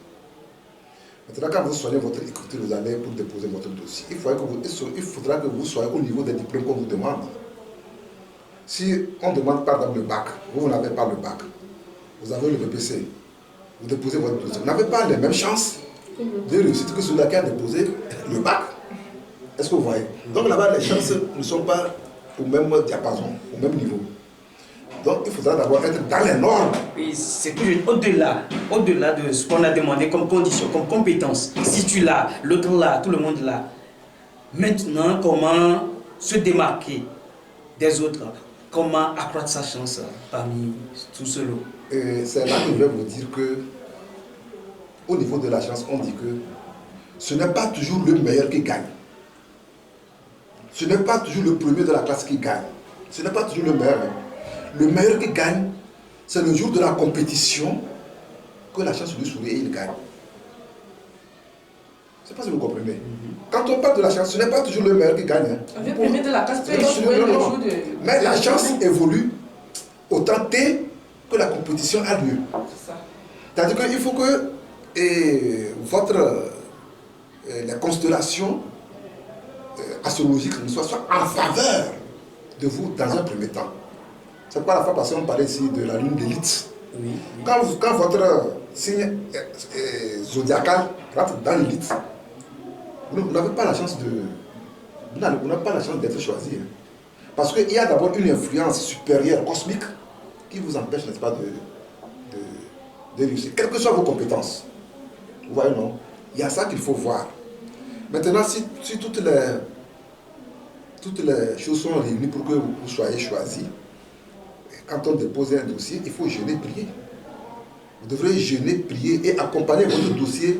Maintenant, quand vous soignez votre écriture, vous allez pour déposer votre dossier. Il faudra que vous soyez au niveau des diplômes qu'on vous demande. Si on demande par exemple le bac, vous n'avez pas le bac, vous avez le BPC, vous déposez votre dossier, vous n'avez pas les mêmes chances de réussite que celui qui a déposé le bac. Est-ce que vous voyez? Donc là-bas, les chances ne sont pas au même diapason, au même niveau. Donc il faudra d'abord être dans les normes. Et c'est toujours au-delà de ce qu'on a demandé comme condition, comme compétence. Si tu l'as, l'autre l'a, tout le monde l'a. Maintenant, comment se démarquer des autres? Comment accroître sa chance parmi tout ce lot? C'est là que je vais vous dire que, au niveau de la chance, on dit que ce n'est pas toujours le meilleur qui gagne. Ce n'est pas toujours le premier de la classe qui gagne. Ce n'est pas toujours le meilleur. Le meilleur qui gagne, c'est le jour de la compétition que la chance lui sourit et il gagne. Je ne sais pas si vous comprenez. Quand on parle de la chance, ce n'est pas toujours le meilleur qui gagne. Hein. Le premier de la classe peut échouer le jour de... Mais la chance évolue autant dès que la compétition a lieu. C'est ça. C'est-à-dire qu'il faut que les constellations astrologiques soient en faveur de vous dans un premier temps. C'est pourquoi la fois passée, on parlait ici de la lune d'élite. Oui. Quand votre signe zodiacal rentre dans l'élite, vous n'avez pas la chance d'être choisi. Hein. Parce qu'il y a d'abord une influence supérieure, cosmique, qui vous empêche, n'est-ce pas, de réussir, quelles que soient vos compétences. Vous voyez, non? Il y a ça qu'il faut voir. Maintenant, si toutes les choses sont réunies pour que vous soyez choisi, quand on dépose un dossier, il faut jeûner, prier. Vous devrez jeûner, prier et accompagner votre dossier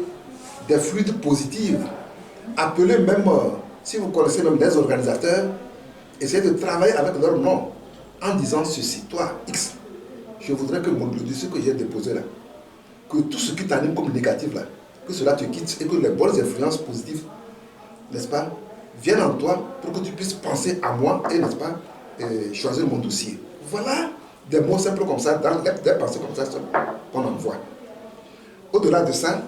des fluides positifs. Appelez même, si vous connaissez même des organisateurs, essayez de travailler avec leur nom en disant ceci, toi, X, je voudrais que le dossier que j'ai déposé là, que tout ce qui t'anime comme négatif là, que cela te quitte et que les bonnes influences positives, n'est-ce pas, viennent en toi pour que tu puisses penser à moi et, n'est-ce pas, choisir mon dossier. Voilà des mots simples comme ça, des pensées comme ça qu'on envoie. Au-delà de ça,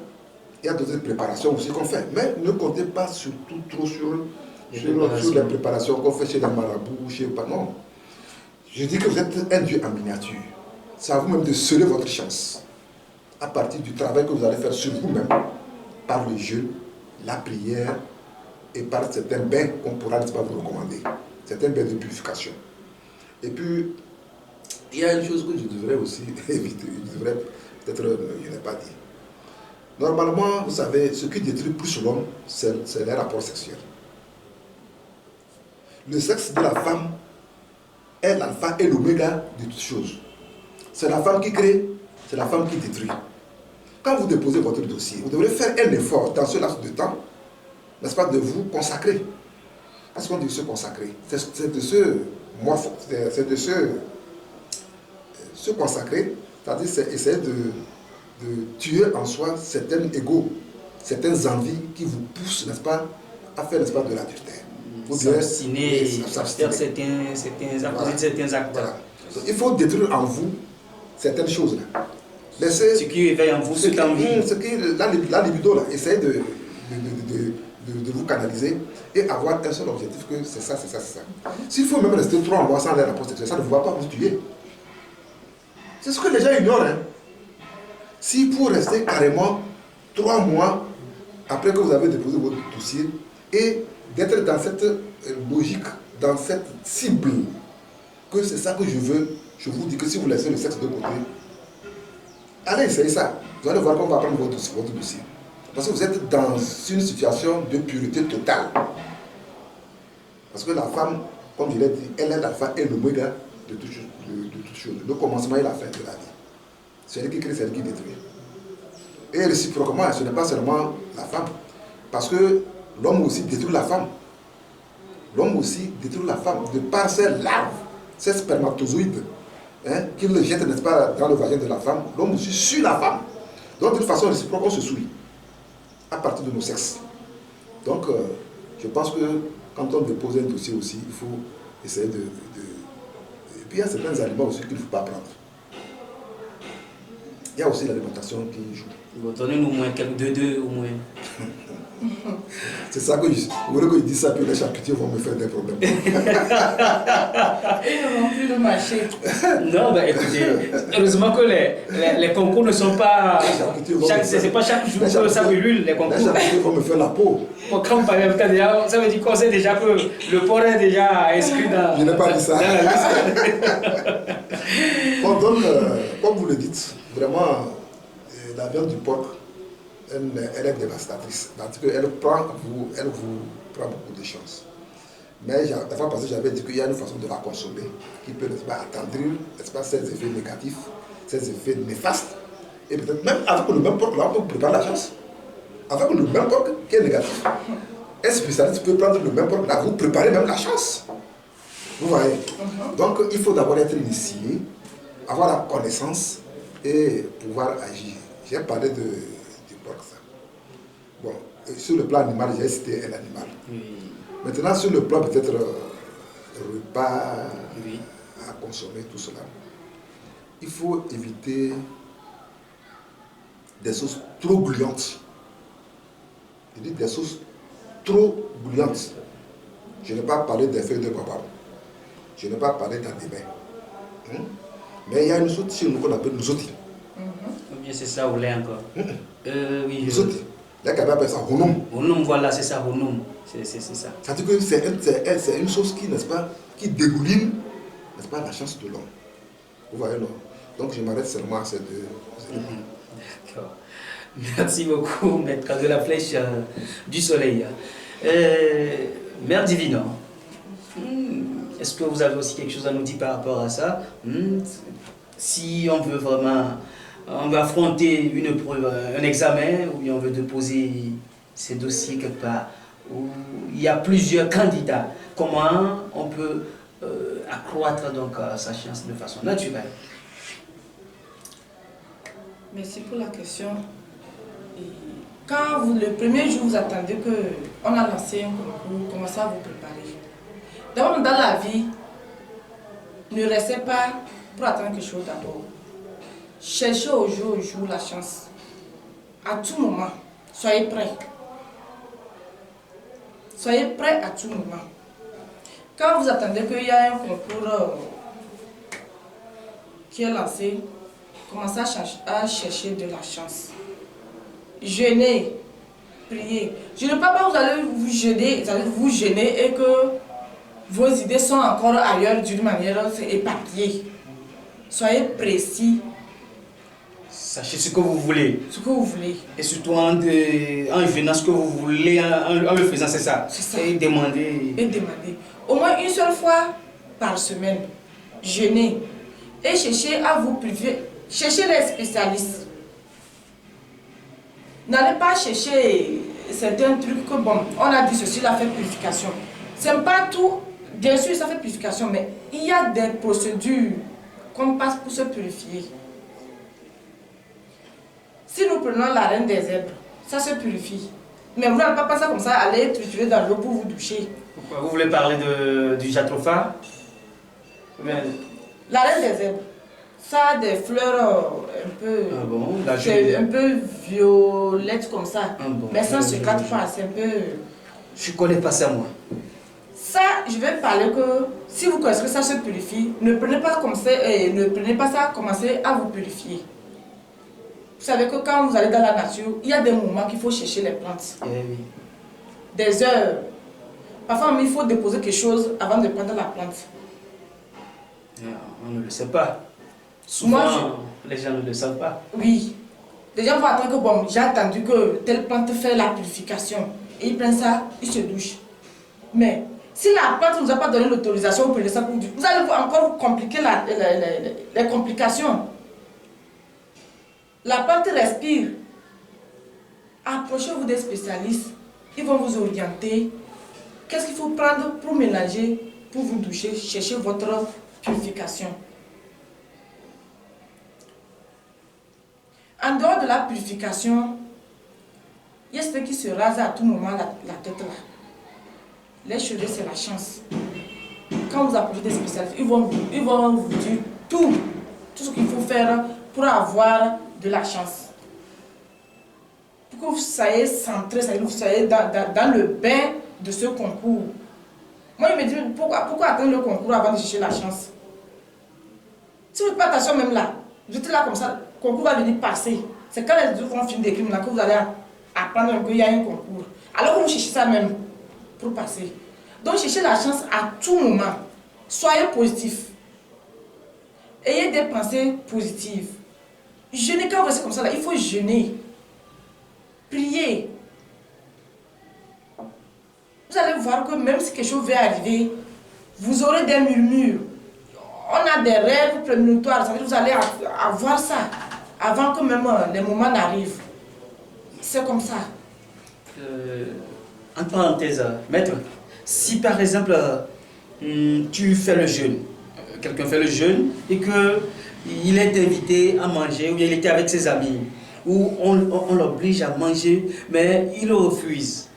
il y a d'autres préparations aussi qu'on fait. Mais ne comptez pas surtout trop sur les préparations qu'on fait chez les marabouts, chez pas. Non. Je dis que vous êtes un Dieu en miniature. C'est à vous-même de sceller votre chance à partir du travail que vous allez faire sur vous-même, par le jeûne, la prière et par certains bains qu'on pourra pas vous recommander. Certains bains de purification. Et puis, il y a une chose que je devrais aussi éviter. Je devrais peut-être, je n'ai pas dit. Normalement, vous savez, ce qui détruit plus l'homme, c'est les rapports sexuels. Le sexe de la femme est l'alpha et l'oméga de toutes choses. C'est la femme qui crée, c'est la femme qui détruit. Quand vous déposez votre dossier, vous devrez faire un effort dans ce laps de temps, n'est-ce pas, de vous consacrer. Parce qu'on dit se consacrer. C'est de se consacrer, c'est-à-dire c'est essayer de tuer en soi certains égos, certaines envies qui vous poussent, n'est-ce pas, à faire, n'est-ce pas, de l'adultère. S'abstiner, faire certains actes. Voilà. Il faut détruire en vous certaines choses là. Ce qui éveille en vous cette envie. La libido là, essayez de vous canaliser et avoir un seul objectif que c'est ça, c'est ça, c'est ça. S'il faut même rester 3 mois sans les rapports sexuels, ça ne va pas vous tuer. C'est ce que les gens ignorent. Hein. Si pour rester carrément 3 mois après que vous avez déposé votre dossier et d'être dans cette logique, dans cette cible, que c'est ça que je veux, je vous dis que si vous laissez le sexe de côté, allez essayer ça. Vous allez voir qu'on va prendre votre dossier. Parce que vous êtes dans une situation de pureté totale. Parce que la femme, comme je l'ai dit, elle est l'alpha et l'oméga de toute chose. Le commencement et la fin de la vie. C'est elle qui crée, c'est elle qui détruit. Et réciproquement, ce n'est pas seulement la femme. Parce que l'homme aussi détruit la femme. L'homme aussi détruit la femme de par ses larves, ses spermatozoïdes, qu'il le jette, n'est-ce pas, dans le vagin de la femme. L'homme aussi suit la femme. Donc, d'une façon réciproque, on se souille à partir de nos sexes. Donc, je pense que quand on dépose un dossier aussi, il faut essayer de... Et puis, il y a certains aliments aussi qu'il ne faut pas prendre. Il y a aussi l'alimentation qui joue. Bon, donnez-nous au moins quelques deux au moins. C'est ça que je voulais que je dise ça, que les charcutiers vont me faire des problèmes. Ils ne vont plus le marché. Non, bah écoutez, heureusement que les concours ne sont pas. C'est pas chaque jour que ça brûle, les concours. Les charcutiers vont me faire la peau. Quand on parle déjà, ça veut dire qu'on sait déjà que le porc est déjà inscrit dans. Je n'ai pas dit ça. Dans la liste. Bon, donc, comme vous le dites, vraiment, la viande du porc, elle est dévastatrice. Parce qu'elle vous prend beaucoup de chance. Mais la fois passée, j'avais dit qu'il y a une façon de la consommer qui peut, n'est-ce pas, attendrir, n'est-ce pas, ses effets négatifs, ses effets néfastes. Et peut-être même avec le même porc, là, on peut préparer la chance. Avec le même porc qui est négatif. Un spécialiste peut prendre le même porc, là, vous préparez même la chance. Vous voyez. Donc, il faut d'abord être initié, avoir la connaissance et pouvoir agir. J'ai parlé du porc, ça. Bon, sur le plan animal, j'ai cité un animal. Oui. Maintenant, sur le plan peut-être repas à consommer, tout cela, il faut éviter des sauces trop gluantes. Je dis des sauces trop gluantes. Je n'ai pas parlé des feuilles de baobab. Je n'ai pas parlé d'andébin. Mais il y a une sauce chez nous qu'on appelle nouzoti. Ou bien c'est ça, ou lait encore. Oui. Nouzoti. Les Kabas appellent ça honom. Honom, voilà, c'est ça, honom. C'est ça. Ça veut dire que c'est une sauce qui, n'est-ce pas, qui dégouline, n'est-ce pas, la chance de l'homme. Vous voyez, non? Donc je m'arrête seulement à ces deux éléments. D'accord. Merci beaucoup, maître de la flèche du soleil. Mère Divine, est-ce que vous avez aussi quelque chose à nous dire par rapport à ça? Si on veut vraiment, on veut affronter une épreuve, un examen, ou bien on veut déposer ces dossiers quelque part, où il y a plusieurs candidats, comment on peut accroître donc sa chance de façon naturelle? Merci pour la question. Et quand le premier jour, vous attendez qu'on a lancé un concours, commencez à vous préparer. D'abord, dans la vie, ne restez pas pour attendre quelque chose d'abord. Cherchez au jour la chance. À tout moment, soyez prêts. Soyez prêts à tout moment. Quand vous attendez qu'il y ait un concours qui est lancé, commencez à chercher de la chance. Jeûnez, priez. Je ne parle pas que vous allez vous gêner et que vos idées sont encore ailleurs d'une manière éparpillée. Soyez précis. Sachez ce que vous voulez. Ce que vous voulez. Et surtout en jeûnant ce que vous voulez, en le faisant, c'est ça. C'est ça. Et demander. Et demandez. Au moins une seule fois par semaine. Jeûnez. Et cherchez à vous priver. Cherchez les spécialistes. N'allez pas chercher certains trucs que, bon, on a dit ceci, la fait purification. C'est pas tout. Bien sûr, ça fait purification, mais il y a des procédures qu'on passe pour se purifier. Si nous prenons la reine des herbes, ça se purifie. Mais vous n'allez pas passer comme ça, aller triturer dans l'eau pour vous doucher. Pourquoi? Vous voulez parler du jatropha? La reine des herbes, ça a des fleurs un peu... Ah bon? C'est un peu violette comme ça. Ah bon? Mais ça ne se gâte pas, c'est un peu... Je ne connais pas ça, moi. Ça, je vais parler que si vous connaissez que ça se purifie, ne prenez pas comme ça, ne prenez pas ça, commencez à vous purifier. Vous savez que quand vous allez dans la nature, il y a des moments qu'il faut chercher les plantes. Eh oui. Des heures. Parfois, il faut déposer quelque chose avant de prendre la plante. On ne le sait pas. Souvent, les gens ne le savent pas. Oui. Les gens vont attendre que, bon, j'ai attendu que telle plante fait la purification. Et ils prennent ça, ils se douchent. Mais Si la plante ne vous a pas donné l'autorisation, vous prenez ça pour du... Vous allez encore vous compliquer les complications. La plante respire. Approchez-vous des spécialistes. Ils vont vous orienter. Qu'est-ce qu'il faut prendre pour mélanger, pour vous doucher, chercher votre purification. En dehors de la purification, il y a ceux qui se rasent à tout moment la tête là. Les cheveux, c'est la chance. Quand vous approchez des spécialistes, ils vont vous dire tout ce qu'il faut faire pour avoir de la chance. Pour que vous soyez centré, vous soyez dans le bain de ce concours. Moi, je me dis, pourquoi attendre le concours avant de chercher la chance? Si vous ne faites pas attention même là, vous êtes là comme ça, le concours va venir passer. C'est quand les autres vont filmer des crimes là que vous allez apprendre qu'il y a un concours. Alors vous cherchez ça même pour passer. Donc cherchez la chance à tout moment. Soyez positif. Ayez des pensées positives. Jeûnez quand vous restez comme ça là, il faut jeûner. Priez. Vous allez voir que même si quelque chose va arriver, vous aurez des murmures. On a des rêves prémonitoires, vous allez avoir ça avant que même les moments n'arrivent. C'est comme ça. En parenthèse, maître, si par exemple tu fais le jeûne, quelqu'un fait le jeûne et qu'il est invité à manger, ou bien il était avec ses amis, ou on l'oblige à manger, mais il refuse.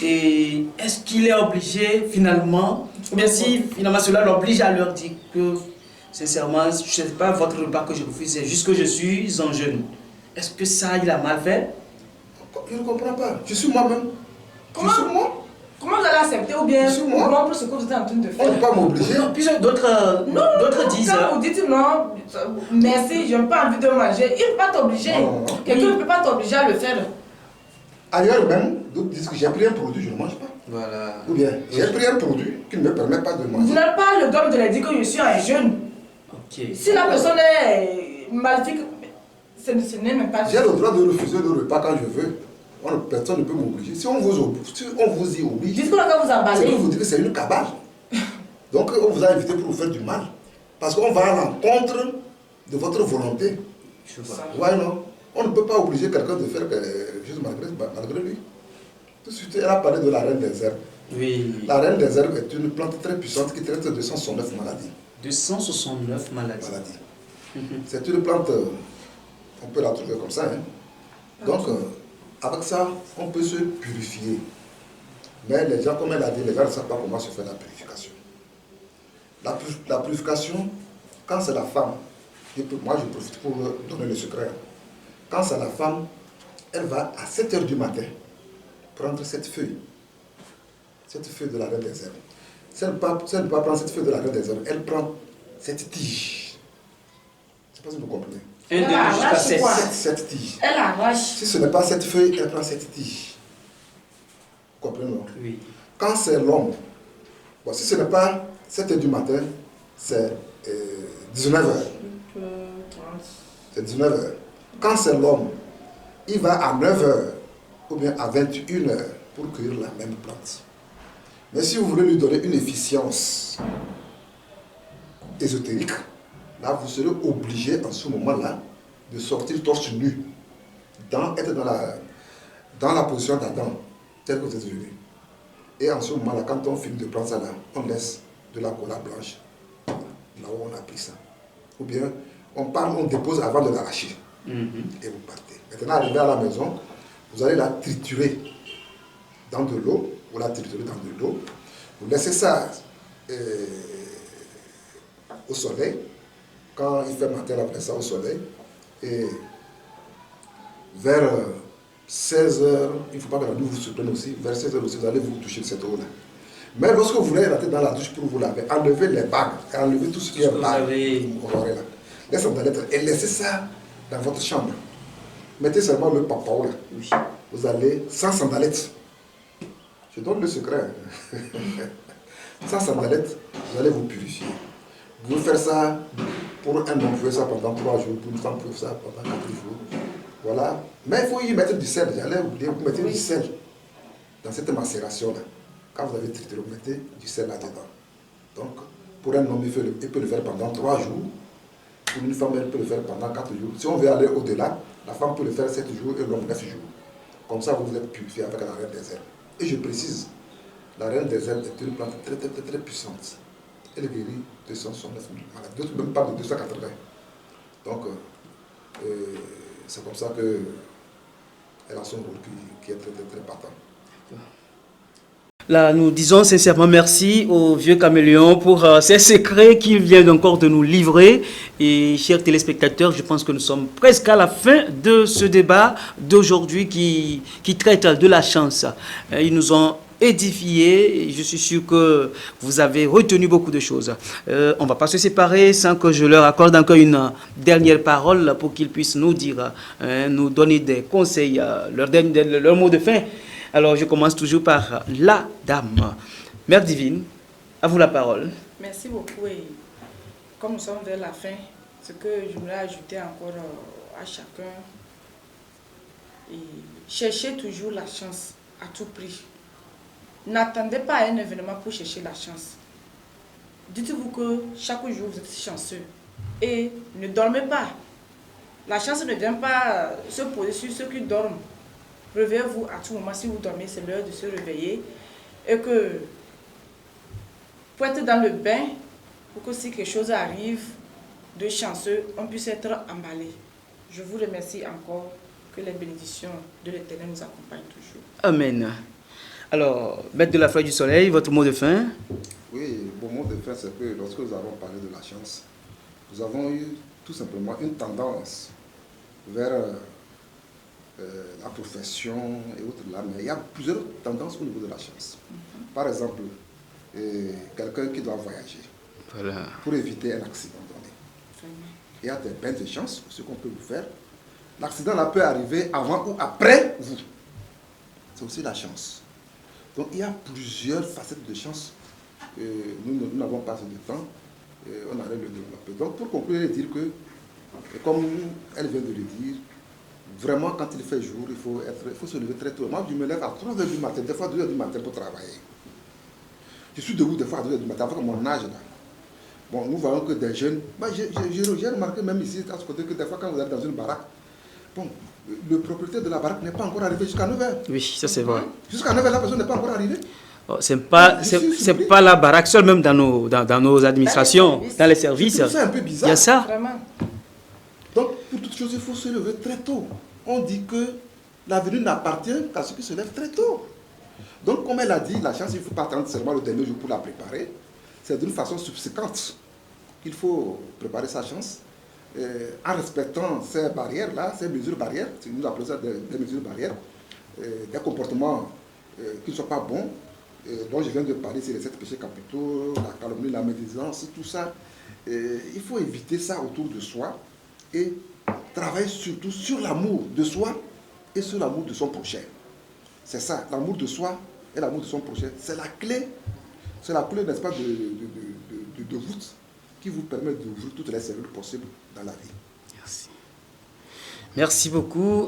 Et est-ce qu'il est obligé finalement, ou bien si finalement cela l'oblige à leur dire que sincèrement, je ne sais pas votre repas que je refuse, c'est juste que je suis en jeûne. Est-ce que ça, il a mal fait? Je ne comprends pas. Je suis moi-même. Comment, je suis moi. Comment vous allez accepter ou bien rompre ce que vous êtes en train de faire? On ne peut pas m'obliger. Puis d'autres disent... Quand vous dites non, merci, je n'ai pas envie de manger, il ne peut pas t'obliger. Quelqu'un ne peut pas t'obliger à le faire. Ailleurs même, d'autres disent que j'ai pris un produit, je ne mange pas. Voilà. Ou bien, j'ai pris un produit qui ne me permet pas de manger. Vous n'avez pas le droit de leur dire que je suis un jeune. Ok. Si la personne est maléfique, ce n'est même pas... J'ai le droit de refuser le repas quand je veux. Personne ne peut m'obliger. Si on vous y oblige, Dites qu'on va vous c'est emballer. que vous dites que c'est une cabale. Donc on vous a invité pour vous faire du mal. Parce qu'on va à l'encontre de votre volonté. Je vois. Ouais, non. On ne peut pas obliger quelqu'un de faire juste malgré lui. Tout de suite, elle a parlé de la reine des herbes. Oui. La reine des herbes est une plante très puissante qui traite 269 maladies. 269 maladies. C'est une plante, on peut la trouver comme ça. Donc, avec ça, on peut se purifier. Mais les gens, comme elle a dit, les gens ne savent pas comment se fait la purification. La purification, quand c'est la femme, moi je profite pour donner le secret. Quand c'est la femme, elle va à 7 h du matin prendre cette feuille de la reine des herbes. Si elle ne peut pas prendre cette feuille de la reine des herbes, elle prend cette tige. Je ne sais pas si vous comprenez. 1, 2, jusqu'à 7. Cette tige. Elle arrache. Si ce n'est pas cette feuille, elle prend cette tige. Vous comprenez, non? Oui. Quand c'est l'homme, bon, si ce n'est pas 7 h du matin, c'est 19 h. C'est 19 h. Quand c'est l'homme, il va à 9 h ou bien à 21 h pour cueillir la même plante. Mais si vous voulez lui donner une efficience ésotérique, là vous serez obligé en ce moment-là de sortir torse nu, être dans la position d'Adam, tel que vous êtes venu. Et en ce moment-là, quand on finit de prendre ça là, on laisse de la cola blanche, là où on a pris ça. Ou bien on dépose avant de l'arracher. Et vous partez. Maintenant, arrivé à la maison, vous allez la triturer dans de l'eau, vous la triturez dans de l'eau, vous laissez ça au soleil, quand il fait matin, après ça au soleil, et vers 16 h, il ne faut pas que la nuit vous surprenne aussi, vers 16 h aussi, vous allez vous toucher cette eau-là. Mais lorsque vous voulez rentrer dans la douche pour vous laver, enlevez les bagues, enlevez tout ce qui est bague, les sandalettes, et laissez ça dans votre chambre. Mettez seulement le papao là. Oui. Vous allez sans sandalettes. Je donne le secret. Sans sandalettes, vous allez vous purifier. Vous pouvez faire ça pour un homme, vous pouvez faire ça pendant 3 jours, pour une femme, vous pouvez faire ça pendant 4 jours. Voilà. Mais il faut y mettre du sel, j'allais oublier, vous mettez du sel dans cette macération-là. quand vous avez trité, vous mettez du sel là-dedans. Donc, pour un homme, il peut le faire pendant 3 jours. Pour une femme, elle peut le faire pendant 4 jours. Si on veut aller au-delà, la femme peut le faire 7 jours et l'homme 9 jours. Comme ça, vous êtes purifié avec la reine des herbes. Et je précise, la reine des herbes est une plante très, très, très, très puissante. Elle guérit 269 000 malades, d'autres même pas de 280. Donc, c'est comme ça qu'elle a son rôle qui est très, très, très patent. Là, nous disons sincèrement merci au vieux caméléon pour ces secrets qu'il vient encore de nous livrer. Et chers téléspectateurs, je pense que nous sommes presque à la fin de ce débat d'aujourd'hui qui traite de la chance. Ils nous ont édifié. Je suis sûr que vous avez retenu beaucoup de choses. On ne va pas se séparer sans que je leur accorde encore une dernière parole pour qu'ils puissent nous dire, nous donner des conseils, leur mot de fin. Alors, je commence toujours par la dame. Mère Divine, à vous la parole. Merci beaucoup. Et comme nous sommes vers la fin, ce que je voudrais ajouter encore à chacun, et cherchez toujours la chance à tout prix. N'attendez pas à un événement pour chercher la chance. Dites-vous que chaque jour vous êtes chanceux et ne dormez pas. La chance ne vient pas se poser sur ceux qui dorment. Réveillez-vous à tout moment. Si vous dormez, c'est l'heure de se réveiller. Et que pour être dans le bain, pour que si quelque chose arrive de chanceux, on puisse être emballé. Je vous remercie encore. Que les bénédictions de l'Éternel nous accompagnent toujours. Amen. Alors, Maître de la Fleur du Soleil, votre mot de fin? Oui, mon mot de fin, c'est que lorsque nous avons parlé de la chance, nous avons eu tout simplement une tendance vers la profession et autres là, mais il y a plusieurs tendances au niveau de la chance. Par exemple, quelqu'un qui doit voyager pour éviter un accident donné. Il y a des bains de chance, ce qu'on peut vous faire. L'accident là peut arriver avant ou après vous. C'est aussi la chance. Donc il y a plusieurs facettes de chance. Nous n'avons pas assez de temps. On allait le développer. Donc pour conclure, je vais dire que, comme elle vient de le dire, vraiment quand il fait jour, il faut se lever très tôt. Moi je me lève à 3h du matin, des fois 2h du matin pour travailler. Je suis debout des fois à 2h du matin avec mon âge là. Bon, nous voyons que des jeunes, j'ai remarqué même ici à ce côté que des fois quand vous êtes dans une baraque, bon, le propriétaire de la baraque n'est pas encore arrivé jusqu'à 9h. Oui, ça c'est vrai. Jusqu'à 9h, la personne n'est pas encore arrivée. Oh, c'est pas la baraque seule, même dans nos administrations, dans les services. C'est un peu bizarre. Il y a ça. Vraiment. Donc, pour toute chose, il faut se lever très tôt. On dit que l'avenir n'appartient qu'à ceux qui se lèvent très tôt. Donc, comme elle a dit, la chance, il ne faut pas attendre seulement le dernier jour pour la préparer. C'est d'une façon subséquente qu'il faut préparer sa chance. En respectant ces barrières-là, ces mesures barrières, nous appelons ça des mesures barrières, des comportements qui ne sont pas bons, dont je viens de parler, c'est les 7 péchés capitaux, la calomnie, la médisance, tout ça. Il faut éviter ça autour de soi et travailler surtout sur l'amour de soi et sur l'amour de son prochain. C'est ça, l'amour de soi et l'amour de son prochain. C'est la clé, n'est-ce pas, de voûte qui vous permet d'ouvrir toutes les cellules possibles dans la vie. Merci. Merci beaucoup.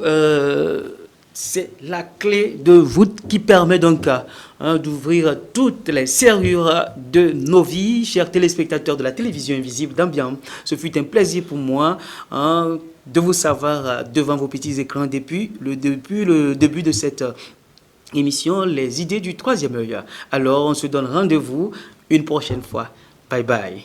C'est la clé de voûte qui permet donc d'ouvrir toutes les serrures de nos vies. Chers téléspectateurs de la télévision invisible d'Ambiance, ce fut un plaisir pour moi de vous savoir devant vos petits écrans depuis le début de cette émission, les idées du troisième œil. Alors, on se donne rendez-vous une prochaine fois. Bye bye.